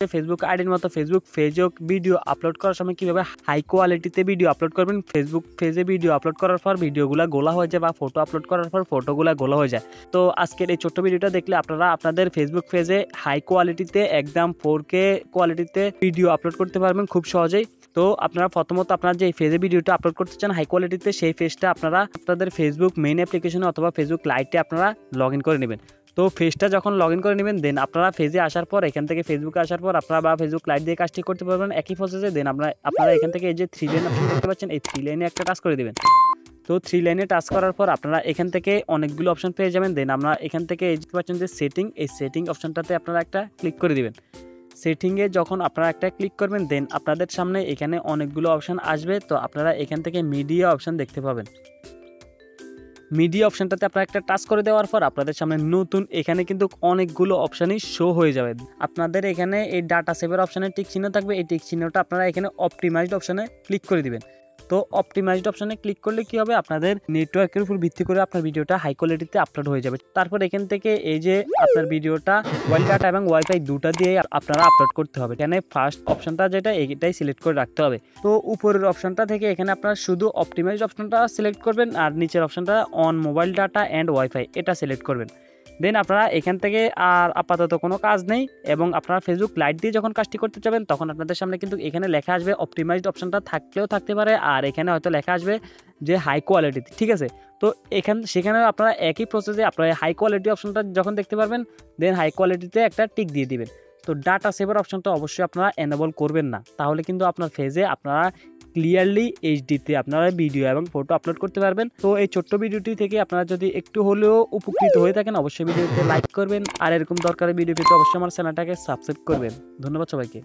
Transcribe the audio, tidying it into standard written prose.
Facebook আইডির মতো Facebook পেজেও video upload করার সময় কীভাবে হাই কোয়ালিটিতে ভিডিও আপলোড করবেন। ফেসবুক পেজে ভিডিও আপলোড করার পর ভিডিওগুলো গোলা হয়ে যায় বা ফটো আপলোড করার পর ফটোগুলো গোলা হয়ে যায়। তো আজকের এই ছোট্ট ভিডিওটা দেখলে আপনারা আপনাদের ফেসবুক পেজে হাই কোয়ালিটিতে একদম 4K কোয়ালিটিতে ভিডিও আপলোড করতে পারবেন খুব সহজেই। তো আপনারা প্রথমত আপনারা যে পেজে ভিডিওটা আপলোড করতে চান হাই কোয়ালিটিতে, সেই পেজটা আপনারা আপনাদের ফেসবুক মেইন অ্যাপ্লিকেশনে অথবা ফেসবুক লাইটে আপনারা লগ ইন করে নেবেন। তো পেজটা যখন লগ ইন করে নেবেন দেন আপনারা পেজে আসার পর এখান থেকে ফেসবুকে আসার পর আপনারা বা ফেসবুক লাইট দিয়ে কাজটি করতে পারবেন একই প্রসেসে। দেন আপনারা এখান থেকে এই যে 3 লাইন অপশন দেখতে পাচ্ছেন, এই 3 লাইনে একটা টাচ করে দেবেন। তো 3 লাইনে টাচ করার পর আপনারা এখান থেকে অনেকগুলো অপশন পেয়ে যাবেন। দেন আমরা এখান থেকে এই দেখতে পাচ্ছেন যে সেটিং, এই সেটিং অপশনটাতে আপনারা একটা ক্লিক করে দিবেন। সেটিংয়ে যখন আপনারা একটা ক্লিক করবেন দেন আপনাদের সামনে এখানে অনেকগুলো অপশন আসবে। তো আপনারা এখান থেকে মিডিয়া অপশন দেখতে পাবেন। মিডিয়া অপশনটাতে আপনারা একটা টাচ করে দেওয়ার পর আপনাদের সামনে নতুন এখানে কিন্তু অনেকগুলো অপশানই শো হয়ে যাবে। আপনাদের এখানে এই ডাটা সেভের অপশানে টিক চিহ্ন থাকবে, এই টিক চিহ্নটা আপনারা এখানে অপটিমাইজড অপশানে ক্লিক করে দিবেন। তো অপটিমাইজড অপশানে ক্লিক করলে কি হবে, আপনাদের নেটওয়ার্কের উপর ভিত্তি করে আপনার ভিডিওটা হাই কোয়ালিটিতে আপলোড হয়ে যাবে। তারপর এখান থেকে এই যে আপনার ভিডিওটা মোবাইল ডাটা এবং ওয়াইফাই দুটা দিয়ে আপনারা আপলোড করতে হবে। এখানে ফার্স্ট অপশনটা যেটা এইটাই সিলেক্ট করে রাখতে হবে। তো উপরের অপশনটা থেকে এখানে আপনারা শুধু অপটিমাইজড অপশনটা সিলেক্ট করবেন আর নিচের অপশনটা on mobile data and wifi এটা সিলেক্ট করবেন। দেন আপনারা এখান থেকে আর আপাতত কোনো কাজ নেই এবং আপনারা ফেসবুক লাইট দিয়ে যখন কাজটি করতে যাবেন তখন আপনাদের সামনে কিন্তু এখানে লেখা আসবে অপটিমাইজড অপশনটা থাকলেও থাকতে পারে, আর এখানে হয়তো লেখা আসবে যে হাই কোয়ালিটি, ঠিক আছে। তো সেখানে আপনারা একই প্রসেসে আপনারা হাই কোয়ালিটি অপশনটা যখন দেখতে পারবেন দেন হাই কোয়ালিটিতে একটা টিক দিয়ে দিবেন। তো ডাটা সেভার অপশনটা অবশ্যই আপনারা এনেবল করবেন না, তাহলে কিন্তু আপনার পেজে আপনারা ক্লিয়ারলি এইচডিতে আপনারা ভিডিও এবং ফটো আপলোড করতে পারবেন। তো এই ছোট্ট ভিডিওটি থেকে আপনারা যদি একটু হলেও উপকৃত হয়ে থাকেন অবশ্যই ভিডিওতে লাইক করবেন, আর এরকম দরকারি ভিডিও পেতে অবশ্যই আমার চ্যানেলটাকে সাবস্ক্রাইব করবেন। ধন্যবাদ সবাইকে।